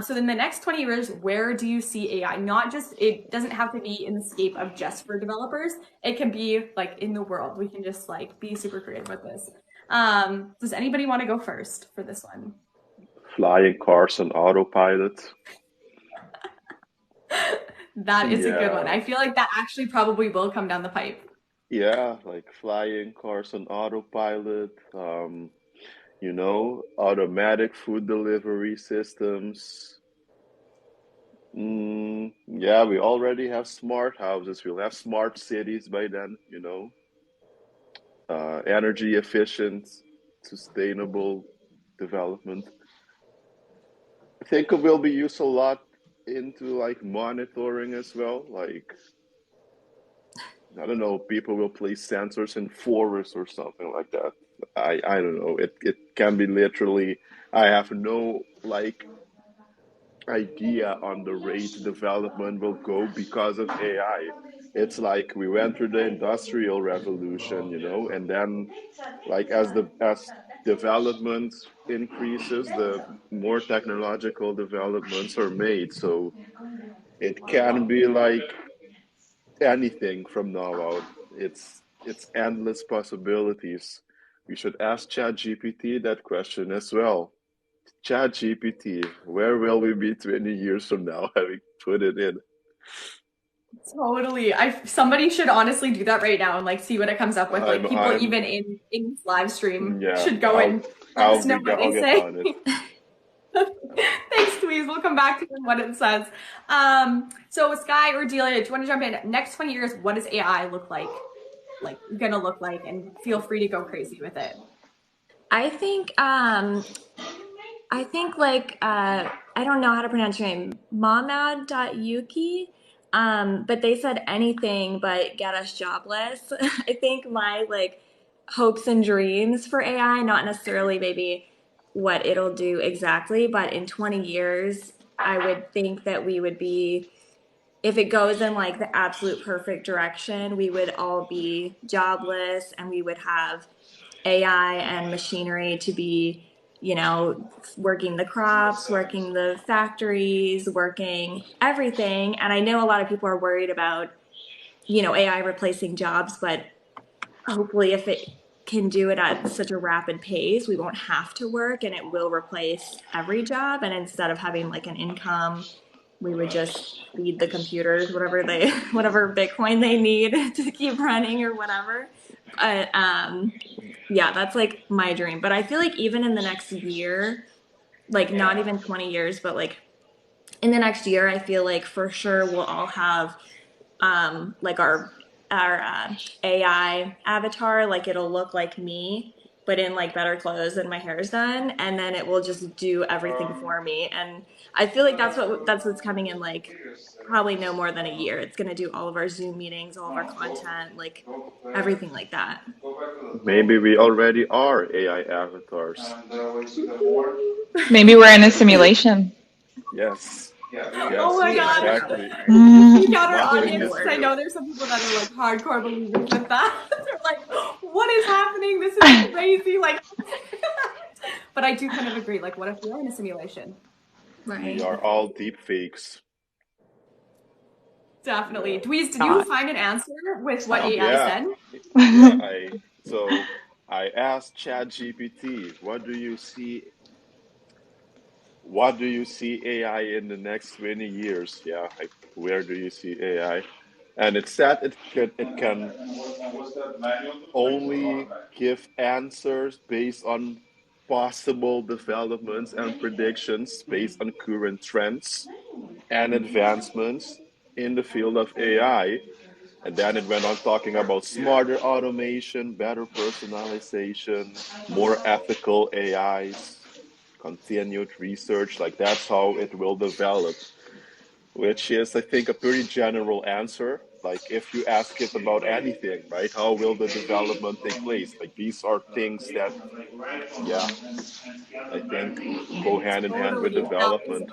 Speaker 1: So in the next 20 years, where do you see AI? Not just, it doesn't have to be in the scape of just for developers. It can be like in the world. We can just like be super creative with this. Does anybody want to go first for this one?
Speaker 2: Flying cars on autopilot.
Speaker 1: That is a good one.
Speaker 2: Yeah,
Speaker 1: I feel like that actually probably will come down the pipe.
Speaker 2: yeah, like flying cars on autopilot. Automatic food delivery systems. Yeah, we already have smart houses. We'll have smart cities by then, energy efficient, sustainable development. I think it will be used a lot into like monitoring as well. Like, I don't know, people will place sensors in forests or something like that. I don't know. It can be literally, I have no like idea on the rate development will go because of AI. It's like we went through the industrial revolution, and then like as development increases, the more technological developments are made. So it can be like anything from now out. It's endless possibilities. We should ask ChatGPT that question as well. ChatGPT, where will we be 20 years from now having put it in?
Speaker 1: Totally. Somebody should honestly do that right now and like see what it comes up with. Like people
Speaker 2: I'm
Speaker 1: even in this live stream
Speaker 2: yeah,
Speaker 1: should go and let us know what
Speaker 2: I'll
Speaker 1: they
Speaker 2: get
Speaker 1: say.
Speaker 2: on it.
Speaker 1: Thanks, Louise. We'll come back to what it says. So Sky or Delia, do you want to jump in? Next 20 years, what does AI look like? Like gonna look like, and feel free to go crazy with it.
Speaker 3: I think like I don't know how to pronounce your name, Mamad.Yuki. But they said anything but get us jobless. I think my like hopes and dreams for AI, not necessarily maybe what it'll do exactly, but in 20 years, I would think that we would be, if it goes in like the absolute perfect direction, we would all be jobless and we would have AI and machinery to be, working the crops, working the factories, working everything. And I know a lot of people are worried about, AI replacing jobs, but hopefully if it can do it at such a rapid pace, we won't have to work and it will replace every job. And instead of having like an income, we would just feed the computers whatever Bitcoin they need to keep running or whatever. But yeah, that's like my dream. But I feel like even in the next year, like not even 20 years, but like in the next year, I feel like for sure we'll all have like our AI avatar, like it'll look like me, but in like better clothes and my hair's done, and then it will just do everything for me. And I feel like that's what's coming in like probably no more than a year. It's gonna do all of our Zoom meetings, all of our content, like everything like that.
Speaker 2: Maybe we already are AI avatars.
Speaker 4: Maybe we're in a simulation.
Speaker 2: Yes,
Speaker 1: Oh
Speaker 2: yes,
Speaker 1: my
Speaker 3: We are
Speaker 1: God.
Speaker 3: an
Speaker 2: exactly.
Speaker 3: avatar.
Speaker 1: Speak out our
Speaker 2: Nothing
Speaker 1: audience
Speaker 2: is
Speaker 1: because I
Speaker 3: Keyboard.
Speaker 1: know there's some people that are like hardcore believers with that. They're like, what is happening? This is crazy. Like, but I do kind of agree. Like, what if we are in a simulation?
Speaker 2: We
Speaker 3: Right.
Speaker 2: are all deep fakes.
Speaker 1: Definitely.
Speaker 2: Yeah.
Speaker 1: Dweez, did you
Speaker 4: Not.
Speaker 1: find an answer with what
Speaker 4: So.
Speaker 1: AI
Speaker 2: Yeah,
Speaker 1: said?
Speaker 2: yeah. I asked ChatGPT, what do you see AI in the next 20 years? Yeah, like where do you see AI? And it said it can only give answers based on possible developments and predictions based on current trends and advancements in the field of AI. And then it went on talking about smarter automation, better personalization, more ethical AIs, continued research. Like that's how it will develop, which is, I think, a pretty general answer. Like if you ask it about anything, right? How will the development take place? Like these are things that, yeah, I think go hand in hand with
Speaker 1: Totally. That is,
Speaker 2: development.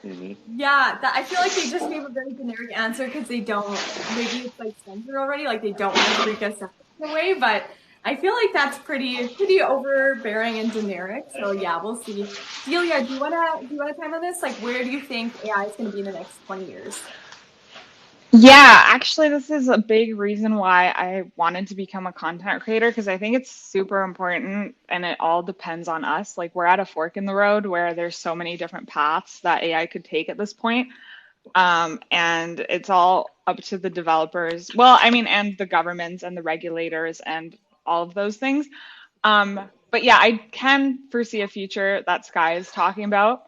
Speaker 2: Hmm.
Speaker 1: yeah, that, I feel like they just gave a very generic answer because they don't, maybe it's like censored already. Like they don't want to freak us out in a way, but I feel like that's pretty overbearing and generic. So yeah, we'll see. Delia, do you wanna time on this? Like, where do you think AI is going to be in the next 20 years?
Speaker 4: Yeah, actually, this is a big reason why I wanted to become a content creator because I think it's super important and it all depends on us. Like, we're at a fork in the road where there's so many different paths that AI could take at this point. And it's all up to the developers. Well, I mean, and the governments and the regulators and all of those things. But yeah, I can foresee a future that Sky is talking about.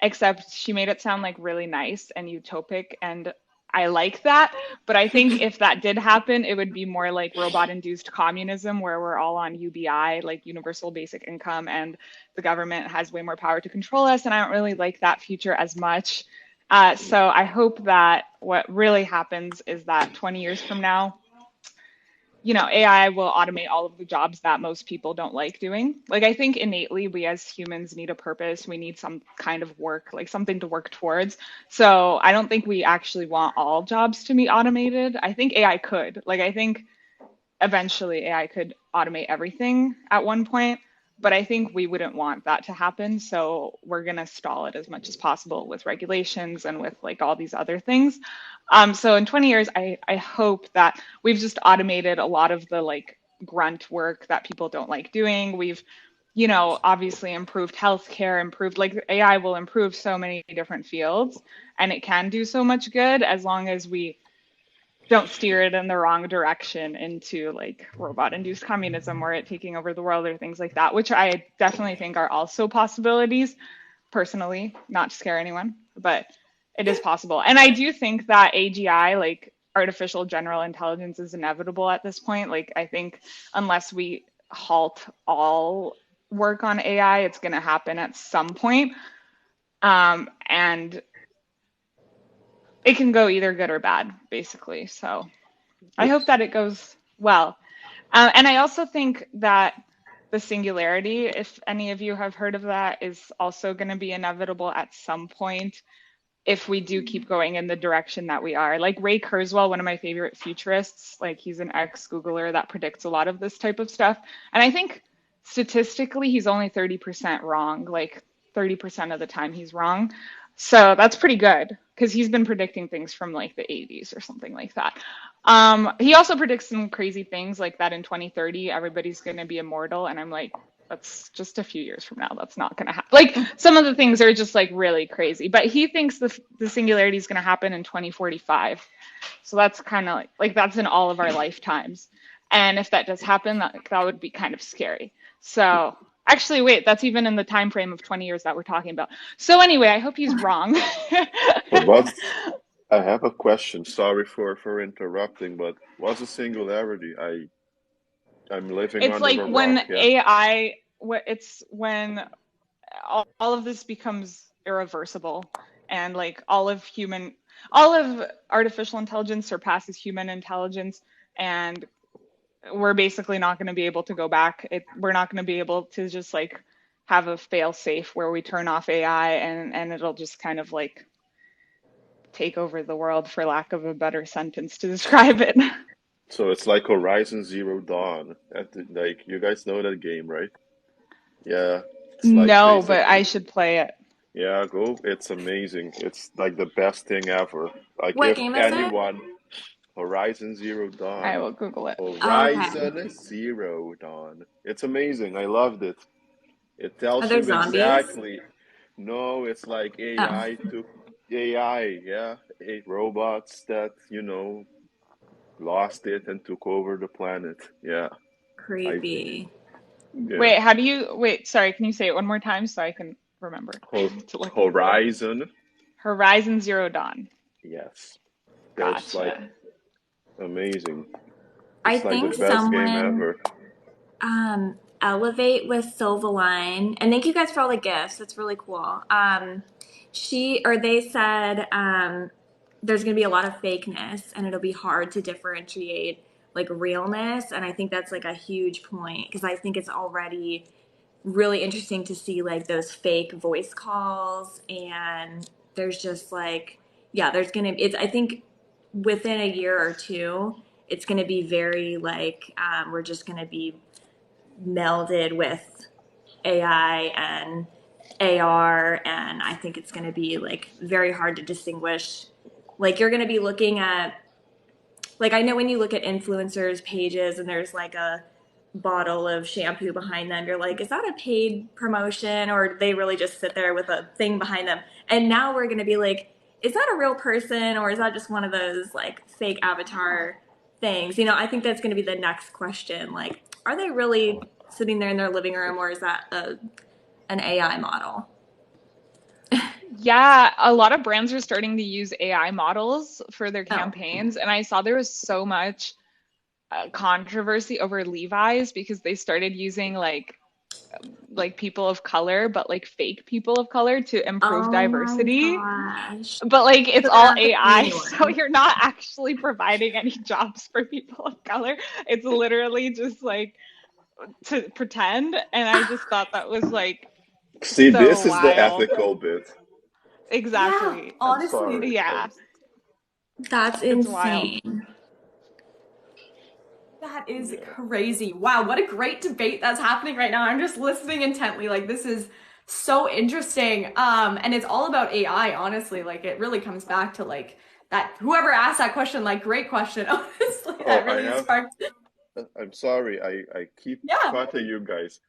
Speaker 4: except she made it sound like really nice and utopic, and I like that. But I think if that did happen, it would be more like robot-induced communism, where we're all on UBI, like universal basic income, and the government has way more power to control us. And I don't really like that future as much. So I hope that what really happens is that 20 years from now, AI will automate all of the jobs that most people don't like doing. Like, I think innately we as humans need a purpose. We need some kind of work, like something to work towards. So I don't think we actually want all jobs to be automated. I think AI could. Like, I think eventually AI could automate everything at one point, but I think we wouldn't want that to happen. So we're going to stall it as much as possible with regulations and with like all these other things. So in 20 years, I hope that we've just automated a lot of the like grunt work that people don't like doing. We've, obviously improved healthcare, improved like AI will improve so many different fields, and it can do so much good as long as we don't steer it in the wrong direction into like robot induced communism or it taking over the world or things like that, which I definitely think are also possibilities, personally, not to scare anyone, but it is possible. And I do think that AGI, like artificial general intelligence, is inevitable at this point. Like, I think unless we halt all work on AI, it's going to happen at some point. And it can go either good or bad, basically. So I hope
Speaker 2: Yes.
Speaker 4: that it goes well. And I also think that the singularity, if any of you have heard of that, is also going to be inevitable at some point if we do keep going in the direction that we are. Like Ray Kurzweil, one of my favorite futurists, like he's an ex-Googler that predicts a lot of this type of stuff. And I think statistically, he's only 30% wrong. Like 30% of the time he's wrong. So that's pretty good because he's been predicting things from like the 80s or something like that. He also predicts some crazy things like that in 2030, everybody's going to be immortal. And I'm like, that's just a few years from now. That's not going to happen. Like some of the things are just like really crazy, but he thinks the singularity is going to happen in 2045. So that's kind of like that's in all of our lifetimes. And if that does happen, that would be kind of scary. So actually, wait, that's even in the time frame of 20 years that we're talking about. So anyway, I hope he's wrong.
Speaker 2: But what's I have a question. Sorry for interrupting, but what's a singularity? I'm living
Speaker 4: It's
Speaker 2: under
Speaker 4: like
Speaker 2: a
Speaker 4: when
Speaker 2: rock. Yeah.
Speaker 4: AI, it's when all of this becomes irreversible and like all of artificial intelligence surpasses human intelligence, and we're basically not going to be able to go back. We're not going to be able to just like have a fail safe where we turn off AI and it'll just kind of like take over the world, for lack of a better sentence to describe it.
Speaker 2: So it's like Horizon Zero Dawn. Like you guys know that game, right? Yeah. It's like
Speaker 4: No, but I
Speaker 2: basically,
Speaker 4: should play it.
Speaker 2: yeah, go. It's amazing. It's like the best thing ever. Like
Speaker 3: What
Speaker 2: if
Speaker 3: game is it?
Speaker 2: anyone, Horizon Zero
Speaker 4: I
Speaker 2: Dawn.
Speaker 4: will Google it.
Speaker 3: Okay.
Speaker 2: Horizon Zero Dawn. It's amazing. I loved it. It
Speaker 3: Are
Speaker 2: tells
Speaker 3: there
Speaker 2: you
Speaker 3: zombies?
Speaker 2: exactly. No, it's like
Speaker 3: Oh,
Speaker 2: AI took AI, yeah, robots that, lost it and took over the planet. Yeah, I
Speaker 3: creepy.
Speaker 2: yeah.
Speaker 4: Wait, sorry, can you say it one more time so I can remember to look it up?
Speaker 2: Horizon,
Speaker 4: Horizon Zero Dawn.
Speaker 2: yes. That's like
Speaker 4: Gotcha.
Speaker 2: amazing.
Speaker 3: I
Speaker 2: It's like the
Speaker 3: think
Speaker 2: best game
Speaker 3: someone
Speaker 2: ever.
Speaker 3: Elevate with Silvaline, and thank you guys for all the gifts. It's really cool. They said there's going to be a lot of fakeness, and it'll be hard to differentiate like realness. And I think that's like a huge point because I think it's already really interesting to see like those fake voice calls, and there's just like yeah, there's gonna it's I think within a year or two it's gonna be very like we're just gonna be melded with AI and AR, and I think it's going to be like very hard to distinguish. Like you're going to be looking at, like I know when you look at influencers' pages and there's like a bottle of shampoo behind them, you're like, is that a paid promotion or do they really just sit there with a thing behind them? And now we're going to be like, is that a real person or is that just one of those like fake avatar things? I think that's going to be the next question. Like, are they really sitting there in their living room or is that an AI model?
Speaker 4: Yeah, a lot of brands are starting to use AI models for their
Speaker 1: Oh.
Speaker 4: campaigns, and I saw there was so much controversy over Levi's because they started using like people of color, but like fake people of color to improve
Speaker 3: Oh my
Speaker 4: diversity.
Speaker 3: gosh.
Speaker 4: But like
Speaker 3: So
Speaker 4: it's
Speaker 3: they're
Speaker 4: all
Speaker 3: not the
Speaker 4: AI,
Speaker 3: only
Speaker 4: so
Speaker 3: one.
Speaker 4: you're not actually providing any jobs for people of color. It's literally just like to pretend. And I just thought that was like
Speaker 2: See,
Speaker 4: so
Speaker 2: this is the
Speaker 4: wild.
Speaker 2: ethical bit.
Speaker 1: Yeah,
Speaker 4: Exactly.
Speaker 2: I'm
Speaker 1: honestly,
Speaker 2: sorry.
Speaker 4: Yeah,
Speaker 3: That's
Speaker 4: it's wild.
Speaker 3: insane.
Speaker 1: that is
Speaker 2: Yeah.
Speaker 1: crazy. Wow, what a great debate that's happening right now. I'm just listening intently. Like this is so interesting. And it's all about AI, honestly. Like it really comes back to like that whoever asked that question, like great question. Honestly,
Speaker 2: Oh,
Speaker 1: that
Speaker 2: I
Speaker 1: really
Speaker 2: have.
Speaker 1: sparked.
Speaker 2: I'm sorry. I keep
Speaker 1: Yeah,
Speaker 2: cutting you guys.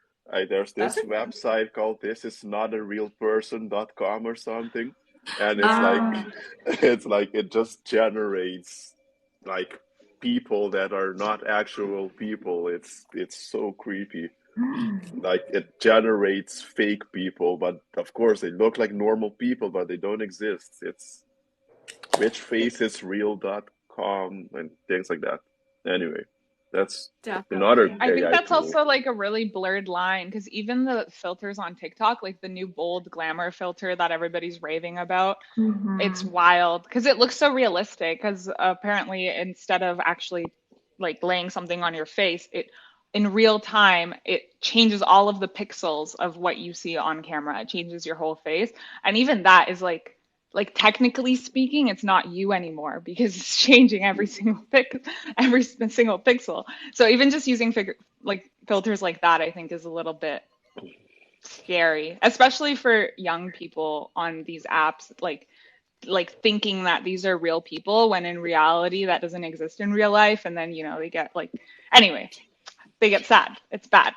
Speaker 2: There's
Speaker 1: that's
Speaker 2: this website called this is not a real person.com or something, and it's like
Speaker 1: yeah.
Speaker 3: Um,
Speaker 2: it's like it just generates like people that are not actual people. It's so creepy. Like it generates fake people, but of course they look like normal people, but they don't exist. It's whichfacesreal.com and things like that. Anyway, that's another
Speaker 1: Definitely.
Speaker 4: I think
Speaker 2: AI
Speaker 4: that's
Speaker 2: tool.
Speaker 4: also like a really blurred line because even the filters on TikTok, like the new bold glamour filter that everybody's raving about, it's
Speaker 3: mhm.
Speaker 4: wild because it looks so realistic. Because apparently, instead of actually like laying something on your face, it in real time it changes all of the pixels of what you see on camera. It changes your whole face, and even that is like technically speaking, it's not you anymore because it's changing every single pixel. So even just using like filters like that, I think is a little bit scary, especially for young people on these apps, like thinking that these are real people when in reality that doesn't exist in real life. And then, they get like, anyway, they get sad. It's bad.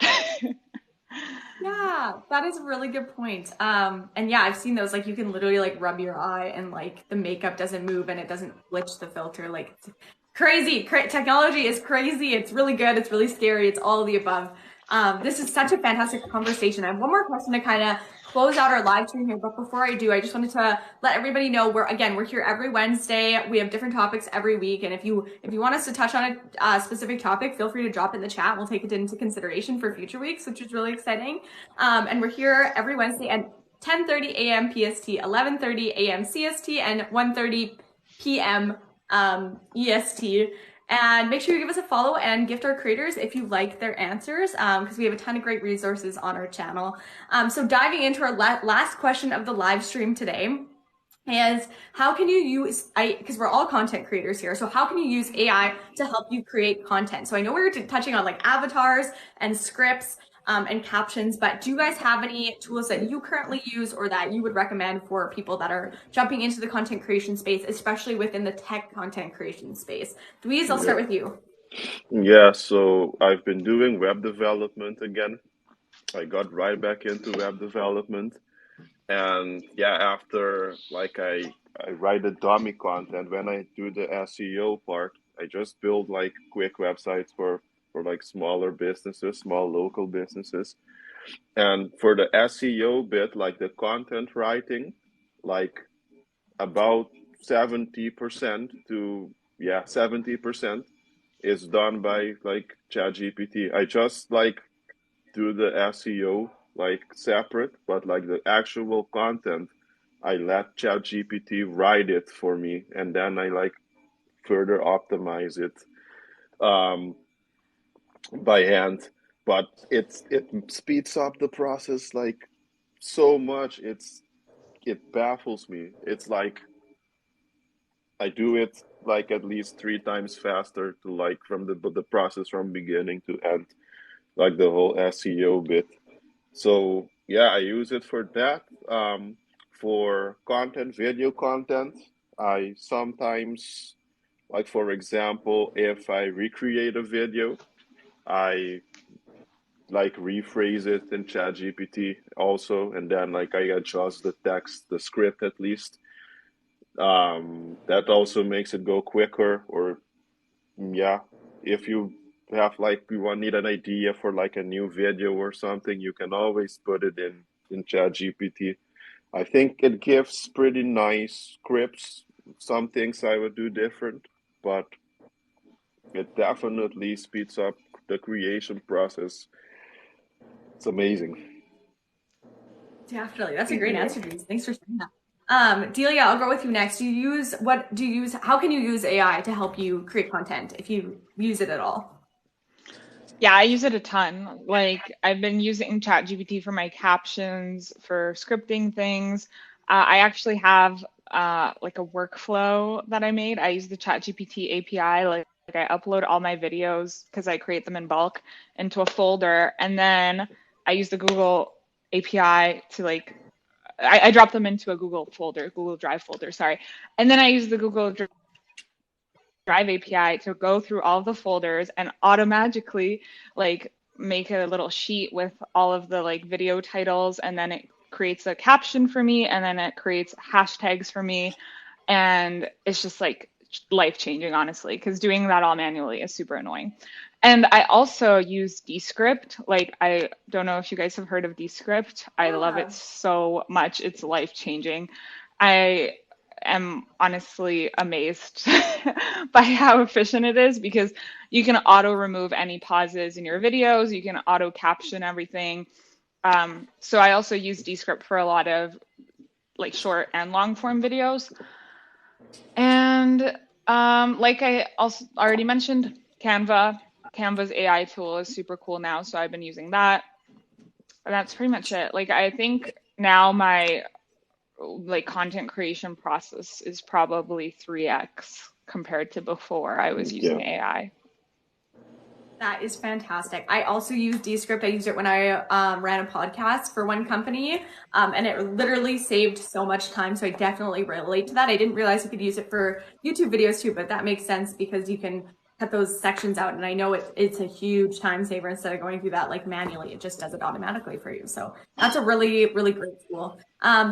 Speaker 1: Yeah, that is a really good point. And yeah, I've seen those. Like you can literally like rub your eye and like the makeup doesn't move and it doesn't glitch the filter. Like it's crazy. Technology is crazy. It's really good. It's really scary. It's all of the above. This is such a fantastic conversation. I have one more question to kind of close out our live stream here. But before I do, I just wanted to let everybody know we're here every Wednesday. We have different topics every week, and if you want us to touch on a specific topic, feel free to drop it in the chat. We'll take it into consideration for future weeks, which is really exciting. And we're here every Wednesday at 10:30 a.m. PST, 11:30 a.m. CST, and 1:30 p.m. EST. And make sure you give us a follow and gift our creators if you like their answers, because we have a ton of great resources on our channel. So diving into our last question of the live stream today is how can you use because we're all content creators here, so how can you use AI to help you create content? So I know we were touching on like avatars and scripts and captions, but do you guys have any tools that you currently use or that you would recommend for people that are jumping into the content creation space, especially within the tech content creation space? Louise, I'll start
Speaker 2: Yeah.
Speaker 1: with you.
Speaker 2: Yeah, so I've been doing web development again. I got right back into web development. And yeah, after like I write the dummy content, when I do the SEO part, I just build like quick websites for like smaller businesses, small local businesses. And for the SEO bit, like the content writing, like about 70% to yeah, 70% is done by like ChatGPT. I just like do the SEO like separate, but like the actual content, I let ChatGPT write it for me, and then I like further optimize it um, by hand. But it speeds up the process like so much. It baffles me. It's like I do it like at least three times faster to like from the process from beginning to end, like the whole SEO bit. So yeah, I use it for that. For content, video content, I sometimes, like for example, if I recreate a video, I like rephrase it in ChatGPT also, and then like I adjust the text, the script at least. That also makes it go quicker. Or yeah, if you have like you want need an idea for like a new video or something, you can always put it in ChatGPT I think it gives pretty nice scripts. Some things I would do different, but it definitely speeds up the creation process. It's amazing.
Speaker 1: Definitely. That's a great
Speaker 2: Yeah.
Speaker 1: answer, Denise. Thanks for sharing that. Delia, I'll go with you next. How can you use AI to help you create content if you use it at all?
Speaker 4: Yeah, I use it a ton. Like I've been using ChatGPT for my captions, for scripting things. I actually have like a workflow that I made. I use the ChatGPT API. Like I upload all my videos because I create them in bulk into a folder, and then I use the Google API to I drop them into a Google folder, Google Drive folder, sorry. And then I use the Google Drive API to go through all of the folders and automatically like make a little sheet with all of the like video titles, and then it creates a caption for me, and then it creates hashtags for me, and it's just like life changing, honestly, because doing that all manually is super annoying. And I also use Descript. Like, I don't know if you guys have heard of Descript. I love it
Speaker 1: Yeah.
Speaker 4: so much. It's life changing. I am honestly amazed by how efficient it is, because you can auto remove any pauses in your videos, you can auto caption everything. So I also use Descript for a lot of like short and long form videos. And like I also already mentioned, Canva's AI tool is super cool now, so I've been using that. And that's pretty much it. Like I think now my like content creation process is probably 3x compared to before I was
Speaker 2: Yeah.
Speaker 4: using AI.
Speaker 1: That is fantastic. I also use Descript. I used it when I ran a podcast for one company, and it literally saved so much time. So I definitely relate to that. I didn't realize you could use it for YouTube videos too, but that makes sense because you can cut those sections out. And I know it's a huge time saver instead of going through that like manually. It just does it automatically for you. So that's a really, really great tool.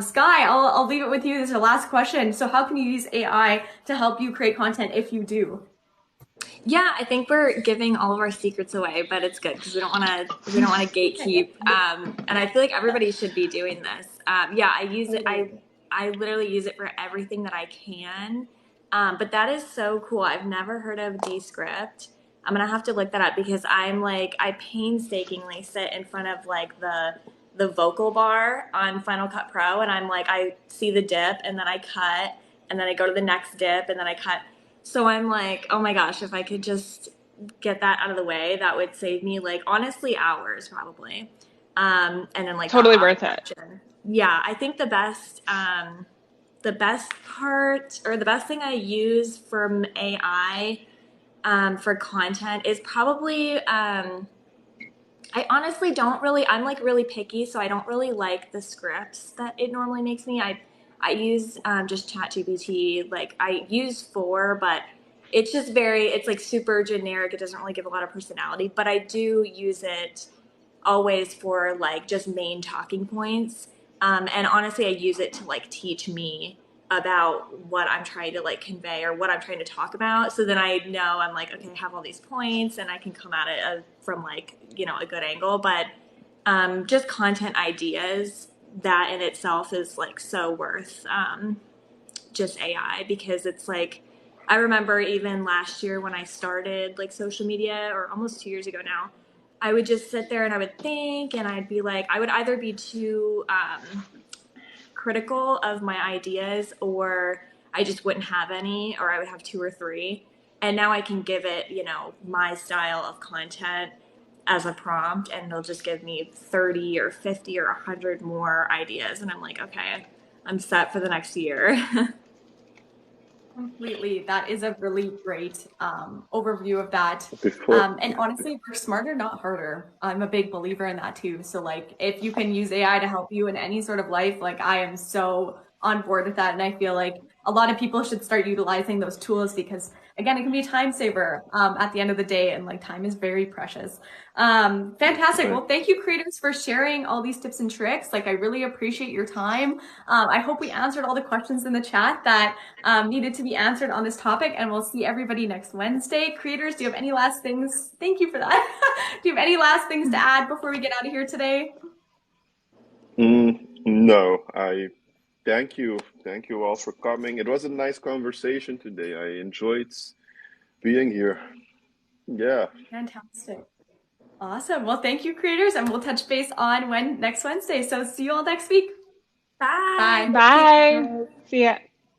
Speaker 1: Sky, I'll leave it with you. This is the last question. So how can you use AI to help you create content if you do?
Speaker 3: Yeah, I think we're giving all of our secrets away, but it's good because we don't want to gatekeep. And I feel like everybody should be doing this. Yeah, I use it. I literally use it for everything that I can. But that is so cool. I've never heard of Descript. I'm gonna have to look that up because I painstakingly sit in front of like the vocal bar on Final Cut Pro, and I'm like I see the dip and then I cut, and then I go to the next dip and then I cut. So I'm like, oh my gosh, if I could just get that out of the way, that would save me like honestly hours probably. And then like that
Speaker 4: Totally
Speaker 3: auto
Speaker 4: worth it.
Speaker 3: caption. Yeah, I think the best part or the best thing I use from AI for content is probably I honestly don't really. I'm like really picky, so I don't really like the scripts that it normally makes me. I use just ChatGPT. Like I use four, but it's just very. It's like super generic. It doesn't really give a lot of personality. But I do use it always for like just main talking points. And honestly, I use it to like teach me about what I'm trying to like convey or what I'm trying to talk about. So then I know I'm like, okay, I have all these points and I can come at it from like, a good angle. But just content ideas, that in itself is like so worth just AI because it's like, I remember even last year when I started like social media, or almost 2 years ago now, I would just sit there and I would think, and I'd be like, I would either be too critical of my ideas, or I just wouldn't have any, or I would have two or three. And now I can give it, my style of content as a prompt, and it'll just give me 30 or 50 or 100 more ideas. And I'm like, okay, I'm set for the next year.
Speaker 1: Completely. That is a really great overview of that.
Speaker 2: Before,
Speaker 1: And honestly, work smarter, not harder. I'm a big believer in that too. So like if you can use AI to help you in any sort of life, like I am so on board with that. And I feel like a lot of people should start utilizing those tools because again, it can be a time saver at the end of the day, and like time is very precious. Fantastic.
Speaker 2: right.
Speaker 1: Well, thank you, creators, for sharing all these tips and tricks. Like I really appreciate your time. I hope we answered all the questions in the chat that needed to be answered on this topic, and we'll see everybody next Wednesday. Creators, do you have any last things? Thank you for that. Do you have any last things to add before we get out of here today?
Speaker 2: No, I Thank you. Thank you all for coming. It was a nice conversation today. I enjoyed being here. Yeah.
Speaker 1: Fantastic. Awesome. Well, thank you, creators, and we'll touch base on next Wednesday. So see you all next week.
Speaker 3: Bye.
Speaker 1: Bye.
Speaker 4: Bye. See ya.